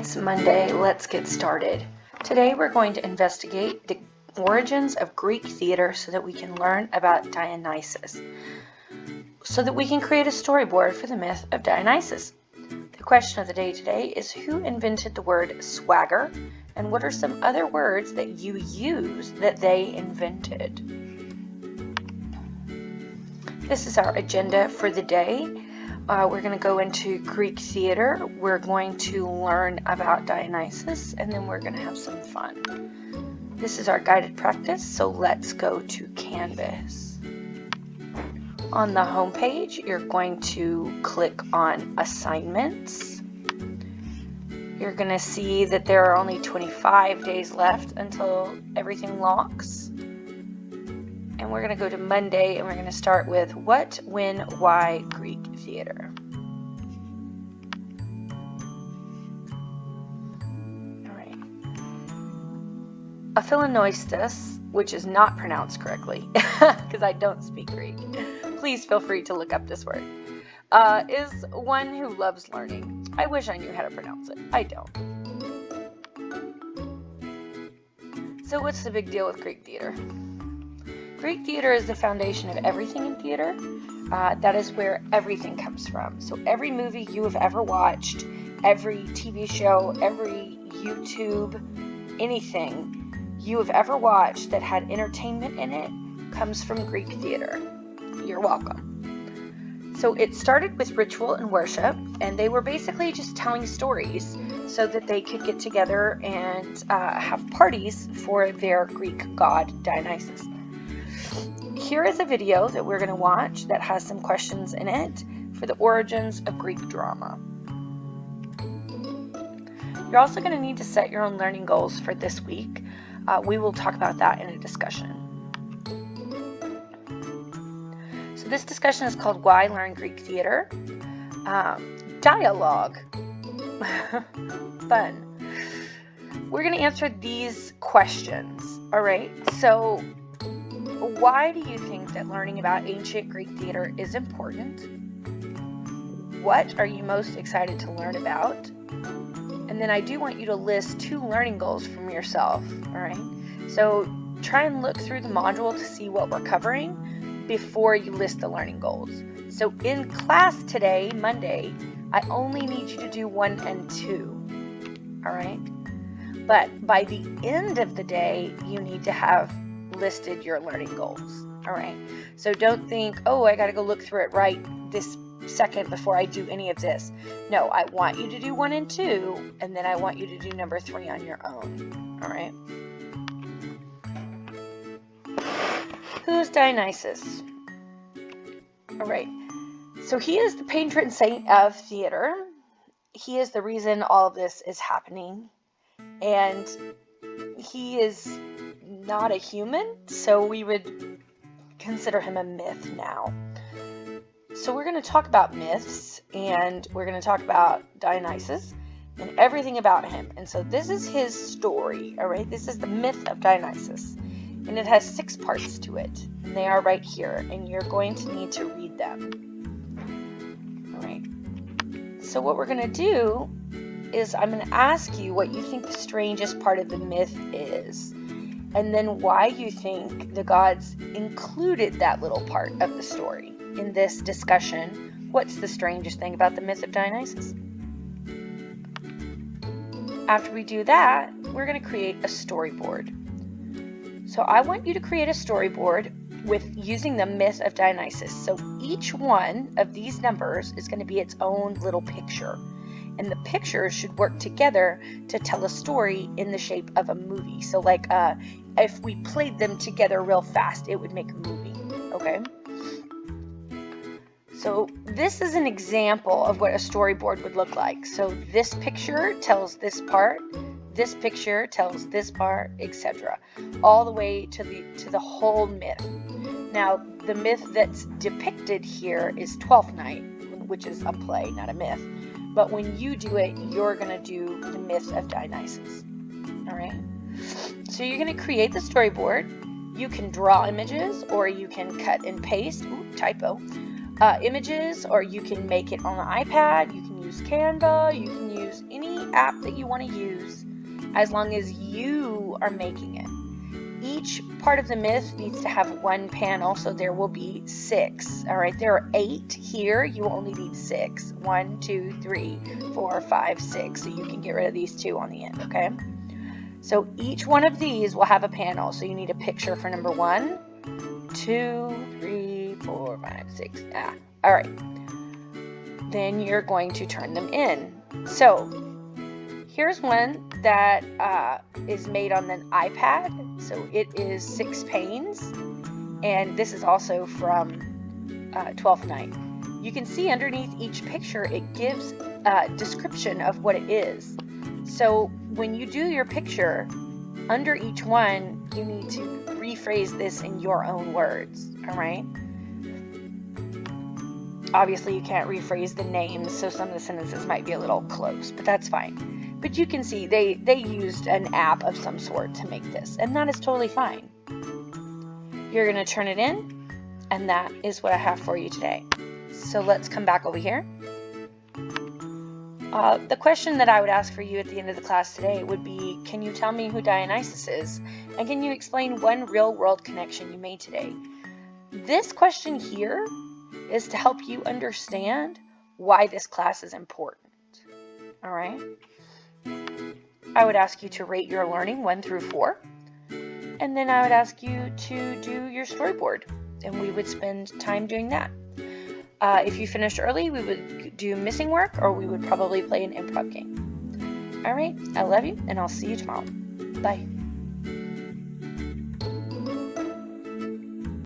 It's Monday. Let's get started. Today we're going to investigate the origins of Greek theater so that we can learn about Dionysus, so that we can create a storyboard for the myth of Dionysus. The question of the day today is, who invented the word swagger, and what are some other words that you use that they invented? This is our agenda for the day. We're going to go into Greek theater. We're going to learn about Dionysus, and then we're going to have some fun. This is our guided practice, so let's go to Canvas. On the home page, you're going to click on Assignments. You're going to see that there are only 25 days left until everything locks. And we're going to go to Monday, and we're going to start with what, when, why Greek theater. All right. Aphilinoistus, which is not pronounced correctly because I don't speak Greek. Please feel free to look up this word. Is one who loves learning. I wish I knew how to pronounce it. I don't. So what's the big deal with Greek theater? Greek theater is the foundation of everything in theater. That is where everything comes from. So every movie you have ever watched, every TV show, every YouTube, anything you have ever watched that had entertainment in it comes from Greek theater. You're welcome. So it started with ritual and worship, and they were basically just telling stories so that they could get together and have parties for their Greek god Dionysus. Here is a video that we're going to watch that has some questions in it for the origins of Greek drama. You're also going to need to set your own learning goals for this week. We will talk about that in a discussion. So this discussion is called Why Learn Greek Theater? Dialogue. Fun. We're going to answer these questions. All right. So why do you think that learning about ancient Greek theater is important? What are you most excited to learn about? And then I do want you to list 2 learning goals from yourself, all right? So try and look through the module to see what we're covering before you list the learning goals. So in class today, Monday, I only need you to do 1 and 2, all right? But by the end of the day, you need to have listed your learning goals. All right. So don't think, oh, I got to go look through it right this second before I do any of this. No, I want you to do 1 and 2, and then I want you to do number 3 on your own. All right. Who's Dionysus? All right. So he is the patron saint of theater. He is the reason all of this is happening. And he is not a human, so we would consider him a myth now. So we're going to talk about myths, and we're going to talk about Dionysus and everything about him. And so this is his story, all right? This is the myth of Dionysus, and it has 6 parts to it, and they are right here, and you're going to need to read them. All right. So what we're going to do is I'm going to ask you what you think the strangest part of the myth is, and then why you think the gods included that little part of the story in this discussion. What's the strangest thing about the myth of Dionysus? After we do that, we're going to create a storyboard. So I want you to create a storyboard with using the myth of Dionysus. So each one of these numbers is going to be its own little picture. And the pictures should work together to tell a story in the shape of a movie. So like if we played them together real fast, it would make a movie, okay? So this is an example of what a storyboard would look like. So this picture tells this part, this picture tells this part, etc. All the way to the whole myth. Now, the myth that's depicted here is Twelfth Night, which is a play, not a myth. But when you do it, you're going to do the myth of Dionysus. All right? So you're going to create the storyboard. You can draw images, or you can cut and paste. Ooh, typo. images, or you can make it on an iPad. You can use Canva. You can use any app that you want to use, as long as you are making it. Each part of the myth needs to have one panel, so there will be 6. All right, there are 8 here. You only need 6. 1, 2, 3, 4, 5, 6. So you can get rid of these 2 on the end, okay? So each one of these will have a panel. So you need a picture for number 1, 2, 3, 4, 5, 6. All right. Then you're going to turn them in. So here's one that is made on an iPad. So it is 6 panes, and this is also from 12th Night. You can see underneath each picture it gives a description of what it is. So when you do your picture, under each one you need to rephrase this in your own words, all right? Obviously you can't rephrase the names, so some of the sentences might be a little close, but that's fine. But you can see they used an app of some sort to make this, and that is totally fine. You're going to turn it in, and that is what I have for you today. So let's come back over here. The question that I would ask for you at the end of the class today would be, can you tell me who Dionysus is? And can you explain one real-world connection you made today? This question here is to help you understand why this class is important. All right? I would ask you to rate your learning 1 through 4, and then I would ask you to do your storyboard, and we would spend time doing that. If you finished early, we would do missing work, or we would probably play an improv game. All right, I love you, and I'll see you tomorrow. Bye.